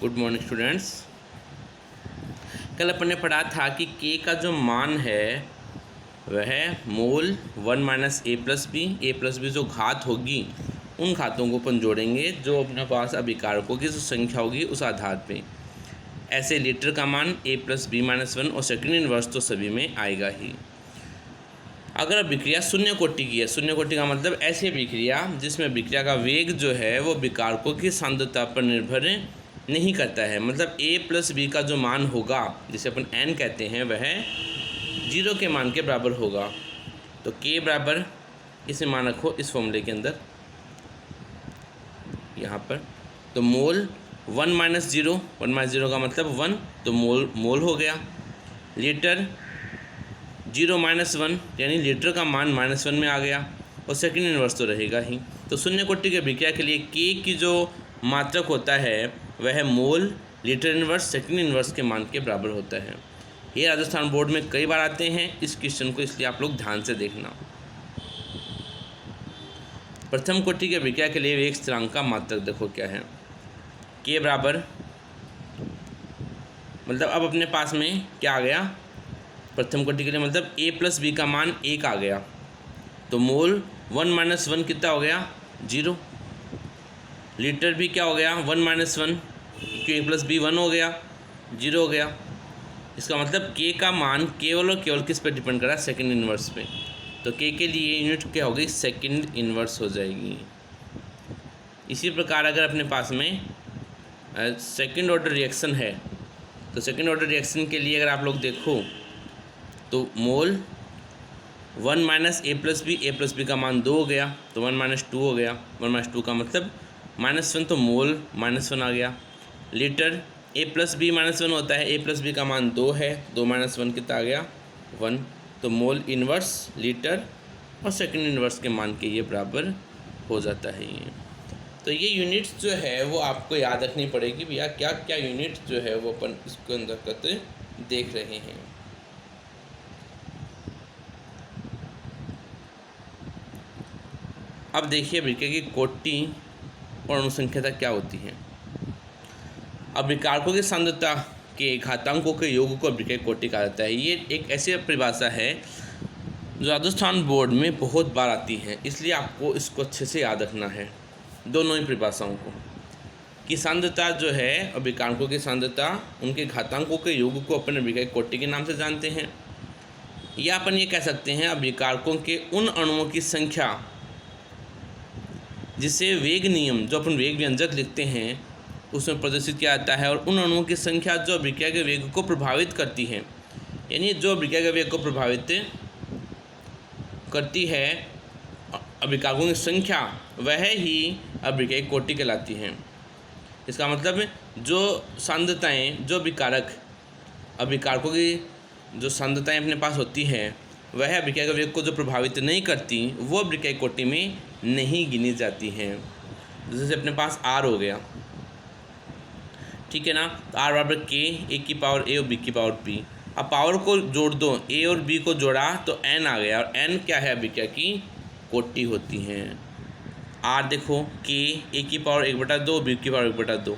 Good morning students. कल अपन ने पढ़ा था कि के का जो मान है वह मोल 1 माइनस ए प्लस बी जो घात होगी उन घातों को अपन जोड़ेंगे जो अपने पास अभिकारकों की जो संख्या होगी उस आधार पे। ऐसे लीटर का मान ए प्लस बी माइनस 1 और सेकेंड इनवर्स तो सभी में आएगा ही। अगर अभिक्रिया शून्य कोटि की है, शून्य कोटि का मतलब ऐसी अभिक्रिया जिसमें अभिक्रिया का वेग जो है वो विकारकों की सांद्रता पर निर्भर नहीं करता है, मतलब a प्लस बी का जो मान होगा जिसे अपन n कहते हैं वह 0 के मान के बराबर होगा। तो k बराबर इसे मान रखो इस फॉर्मूले के अंदर यहाँ पर। तो मोल 1 माइनस 0 का मतलब 1, तो मोल हो गया। लीटर 0 माइनस 1 यानी लीटर का मान -1 में आ गया और सेकंड इनवर्स तो रहेगा ही। तो शून्य कोटि की अभिक्रिया के लिए के की जो मात्रक होता है वह mole litre inverse second inverse के मान के बराबर होता है। ये राजस्थान बोर्ड में कई बार आते हैं इस क्वेश्चन को, इसलिए आप लोग ध्यान से देखना। प्रथम कोटि की अभिक्रिया के लिए वेग स्थिरांक का मात्रक देखो क्या है। के बराबर मतलब अब अपने पास में क्या आ गया, प्रथम कोटि के लिए मतलब a प्लस बी का मान 1 आ गया, तो मोल 1 माइनस 1 कितना हो गया 0। लीटर भी क्या हो गया 1 माइनस 1, क्योंकि a प्लस बी 1 हो गया 0 हो गया। इसका मतलब k का मान केवल और केवल किस पे डिपेंड कर रहा है, सेकंड इनवर्स पे। तो k के लिए यूनिट क्या होगी, सेकंड इनवर्स हो जाएगी। इसी प्रकार अगर अपने पास में सेकंड ऑर्डर रिएक्शन है तो सेकंड ऑर्डर रिएक्शन के लिए अगर आप लोग देखो तो मोल 1 माइनस ए प्लस बी का मान 2 हो गया, तो 1 माइनस 2 हो गया। 1 माइनस 2 का मतलब -1, तो मोल -1 आ गया। लीटर a प्लस बी -1 होता है, a प्लस बी का मान 2 है, 2 माइनस 1 कितना आ गया 1, तो मोल इनवर्स लीटर और सेकंड इनवर्स के मान के ये बराबर हो जाता है ये। तो ये यूनिट्स जो है वो आपको याद रखनी पड़ेगी भैया, क्या क्या यूनिट जो है वो अपन इसके अंदर करते देख रहे हैं। अब देखिए अभिक्रिया की कोटि और अनुसंख्यता क्या होती है। अभिकारकों की सांद्रता के घातांकों के योग को अभिक्रिया की कोटि कहा जाता है। ये एक ऐसी परिभाषा है जो राजस्थान बोर्ड में बहुत बार आती है, इसलिए आपको इसको अच्छे से याद रखना है, दोनों ही परिभाषाओं को। कि सांद्रता जो है अभिकारकों की सांद्रता उनके घातांकों के योग को अपन अभिक्रिया की कोटि के नाम से जानते हैं। या अपन ये कह सकते हैं अभिकारकों के उन अणुओं की संख्या जिसे वेग नियम जो अपन वेग व्यंजक लिखते हैं उसमें प्रदर्शित किया जाता है, और उन अणुओं की संख्या जो अभिक्रिया के वेग को प्रभावित करती है, यानी जो अभिक्रिया के वेग को प्रभावित करती है अभिकारकों की संख्या वह ही अभिक्रिया की कोटि कहलाती है। इसका मतलब जो सांद्रताएं जो अभिकारकों की जो सांद्रताएं अपने पास होती है वह अभिक्रिया के वेग को जो प्रभावित नहीं करती वो अभिक्रिया की कोटि में नहीं गिनी जाती हैं। जैसे अपने पास R हो गया, ठीक है ना, तो R बराबर के ए की पावर ए और बी की पावर बी। अब पावर को जोड़ दो, ए और बी को जोड़ा तो n आ गया, और n क्या है अभिक्रिया की कोटि होती हैं। R देखो के ए की पावर 1/2 बी की पावर 1/2,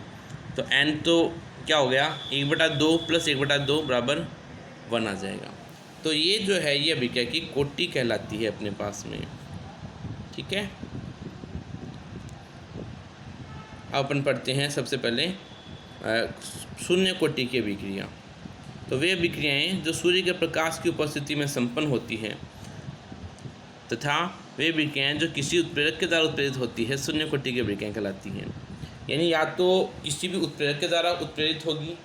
तो n तो क्या हो गया 1/2 प्लस 1/2 बराबर 1 आ जाएगा। तो ये जो है ये अभिक्रिया की कोटि कहलाती है अपने पास में, ठीक है। अब अपन पढ़ते हैं सबसे पहले शून्य कोटि की अभिक्रिया। तो वे अभिक्रियाएं जो सूर्य के प्रकाश की उपस्थिति में संपन्न होती हैं तथा वे अभिक्रियाएं जो किसी उत्प्रेरक के द्वारा उत्प्रेरित होती है शून्य कोटि की अभिक्रियाएं कहलाती हैं। यानी या तो किसी भी उत्प्रेरक के द्वारा उत्प्रेरित होगी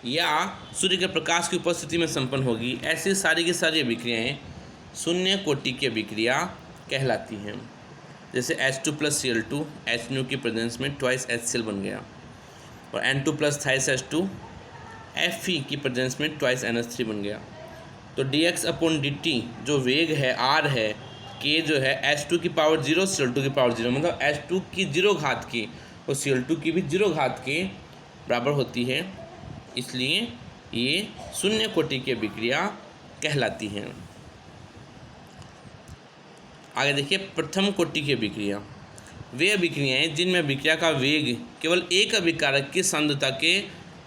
या सूर्य के प्रकाश की उपस्थिति में संपन्न होगी, ऐसी सारी की सारी अभिक्रियाएं शून्य कोटि की अभिक्रिया कहलाती हैं। जैसे H2 प्लस Cl2 HNO की प्रेजेंस में ट्वाइस HCl बन गया, और N2 plus thighs H2 Fe की प्रेजेंस में ट्वाइस NH3 बन गया। तो dx/dt जो वेग है R है, K जो है H2 की पावर 0 Cl2 की पावर 0, मतलब H2 की 0 घात की और Cl2 की भी 0 घात के बराबर होती है, इसलिए ये शून्य कोटि की अभिक्रिया कहलाती हैं। आगे देखिए प्रथम कोटि की अभिक्रिया। वे अभिक्रियाएं जिनमें अभिक्रिया का वेग केवल एक अभिकारक की सांद्रता के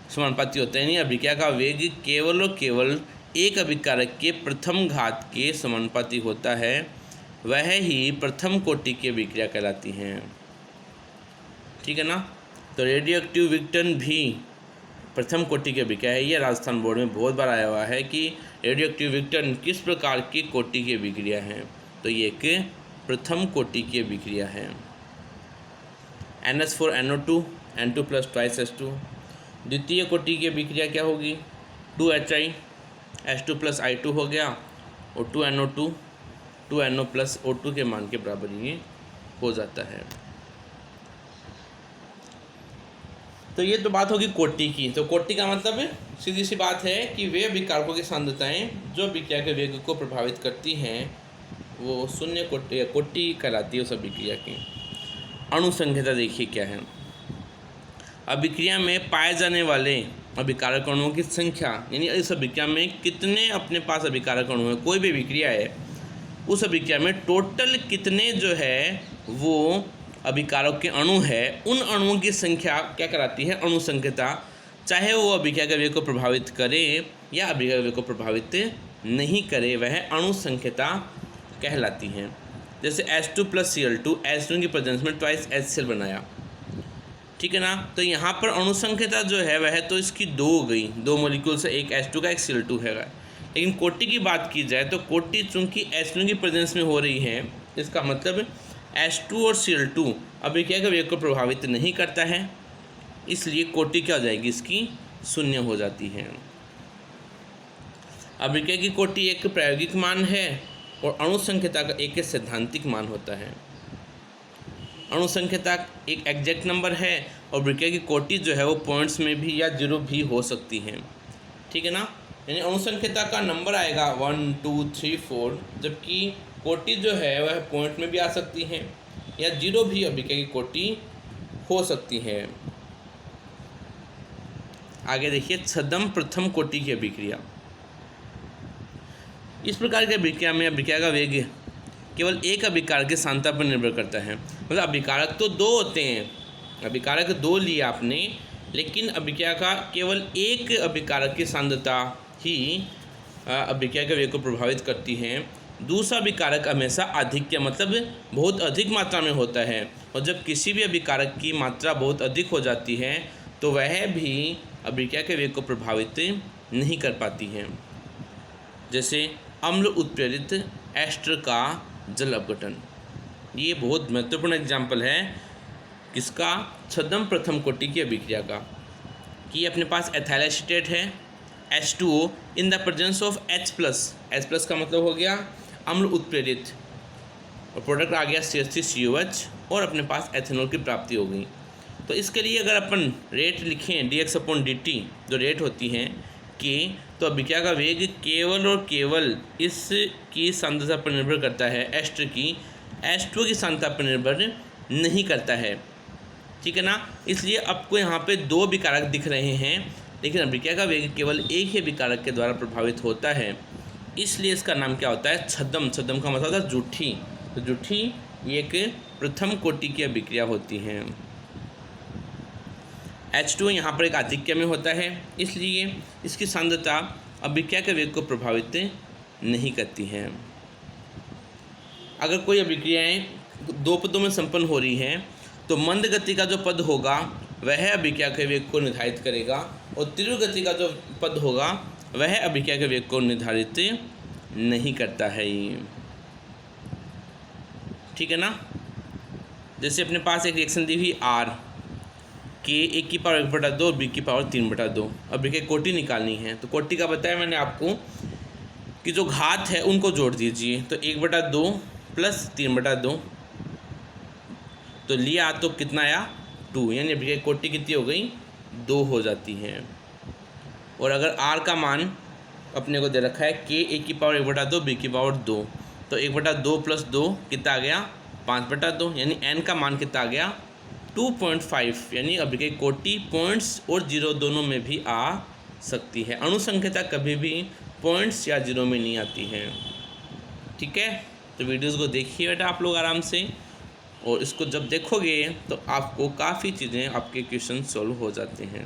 समानुपाती होता है, यानी अभिक्रिया का वेग केवल और केवल एक अभिकारक के प्रथम घात के समानुपाती होता है, वह ही प्रथम कोटि की अभिक्रिया कहलाती हैं। ठीक है ना। तो रेडियो एक्टिव विघटन भी प्रथम कोटि की अभिक्रिया है। यह राजस्थान बोर्ड में बहुत बार आया हुआ है कि रेडियो एक्टिव विघटन किस प्रकार की कोटि की अभिक्रिया है। तो ये एक प्रथम कोटि की अभिक्रिया है। NH4NO2 N2 + 2H2। द्वितीय कोटि की अभिक्रिया क्या होगी? 2HI H2 + I2 हो गया और 2NO2 2NO + O2 के मान के बराबर ये हो जाता है। तो ये तो बात होगी कोटि की। तो कोटि का मतलब सीधी सी बात है कि वे अभिकारकों की सांद्रताएं जो अभिक्रिया के वेग को प्रभावित करती हैं वो शून्य कोटि या कोटि कहलाती है उस अभिक्रिया की। अणुसंख्यता देखिए क्या है। अभिक्रिया में पाए जाने वाले अभिकारक अणुओं की संख्या, यानी इस अभिक्रिया में कितने अपने पास अभिकारक अणु हैं, कोई भी अभिक्रिया है उस अभिक्रिया में टोटल कितने जो है वो अभिकारक के अणु है, उन अणुओं की संख्या क्या कहलाती है? अणुसंख्यता। चाहे वो अभिक्रिया के वेग को प्रभावित करे या अभिक्रिया के वेग को प्रभावित नहीं करे, वह अणुसंख्यता कहलाती है। जैसे H2 + Cl2 H2 की प्रेजेंस में 2 HCl बनाया, ठीक है ना। तो यहाँ पर अणुसंख्यता जो है वह तो इसकी 2 हो गई, 2 मॉलिक्यूल से, एक H2 का एक Cl2 है। लेकिन कोटि की बात की जाए तो कोटि चूँकि H2 की प्रेजेंस में हो रही है, इसका मतलब H2 और Cl2 अभिक्रिया के वेग को प्रभावित नहीं करता है, इसलिए कोटि क्या हो जाएगी? इसकी शून्य हो जाती है। अभिक्रिया की कोटि एक प्रायोगिक मान है और अणुसंख्यता का एक सैद्धांतिक मान होता है। अणुसंख्यता एक एग्जैक्ट नंबर है और अभिक्रिया की कोटि जो है वो पॉइंट्स में भी या 0 भी हो सकती है। ठीक है ना। यानी अणुसंख्यता का नंबर आएगा 1 2 3 4, जबकि कोटि जो है वह पॉइंट में भी आ सकती है या 0 भी अभिक्रिया की कोटि हो सकती है। आगे देखिए छद्म प्रथम कोटि की अभिक्रिया। इस प्रकार की अभिक्रिया में अभिक्रिया का वेग केवल एक अभिकारक की सांद्रता पर निर्भर करता है। मतलब अभिकारक तो 2 होते हैं, अभिकारक 2 लिए आपने, लेकिन अभिक्रिया का केवल एक अभिकारक की सांद्रता ही अभिक्रिया के वेग को प्रभावित करती है। दूसरा अभिकारक हमेशा अधिक, मतलब बहुत अधिक मात्रा में होता है, और जब किसी भी अभिकारक की मात्रा बहुत अधिक हो जाती है तो वह भी अभिक्रिया के वेग को प्रभावित नहीं कर पाती है। जैसे अम्ल उत्प्रेरित एस्टर का जल अपघटन, ये बहुत महत्वपूर्ण एग्जाम्पल है किसका? छद्म प्रथम कोटि की अभिक्रिया का। कि अपने पास एथाइल एसीटेट है H2O in the presence of H+ का मतलब हो गया अम्ल उत्प्रेरित, और प्रोडक्ट आ गया CH3COH और अपने पास एथेनॉल की प्राप्ति हो गई। तो इसके लिए अगर अपन रेट लिखें dx/dt जो रेट होती हैं K, तो अभिक्रिया का वेग केवल और केवल इसकी सांद्रता पर निर्भर करता है, एस्टर की H2O की सांद्रता पर निर्भर नहीं करता है। ठीक है ना। इसलिए आपको यहाँ पे 2 अभिकारक दिख रहे हैं, लेकिन अभिक्रिया का वेग केवल एक ही अभिकारक के द्वारा प्रभावित होता है, इसलिए इसका नाम क्या होता है? छद्म। छद्म का मतलब होता है जूठी। तो जूठी ये एक प्रथम कोटि की अभिक्रिया होती है। H2O यहाँ पर एक आधिक्य में होता है, इसलिए इसकी सांद्रता अभिक्रिया के वेग को प्रभावित नहीं करती हैं। अगर कोई अभिक्रियाएं 2 पदों में संपन्न हो रही हैं तो मंद गति का जो पद होगा वह अभिक्रिया के वेग को निर्धारित करेगा, और तीव्र गति का जो पद होगा वह अभिक्रिया के वेग को निर्धारित नहीं करता है। ठीक है ना। जैसे अपने पास एक रिएक्शन दी हुई R के 1 की पावर 1/2 और B की पावर 3/2, अभिक्रिया कोटि निकालनी है। तो कोटि का बताया मैंने आपको कि जो घात है उनको जोड़ दीजिए, तो 1/2 + 3/2, तो लिया तो कितना आया? 2, यानी अभिक्रिया कोटि कितनी हो गई? 2 हो जाती है। और अगर R का मान अपने को दे रखा है K 1 की पावर 1/2 B की पावर 2, तो 1/2 + 2 कितना आ गया? 5/2, यानी N का मान कितना आ गया? 2.5, यानी अभिक्रिया कोटि पॉइंट्स और 0 दोनों में भी आ सकती है। अणुसंख्यता कभी भी पॉइंट्स या 0 में नहीं आती है। ठीक है। तो वीडियोस को देखिए बेटा आप लोग आराम से, और इसको जब देखोगे तो आपको काफ़ी चीज़ें आपके क्वेश्चन सॉल्व हो जाते हैं।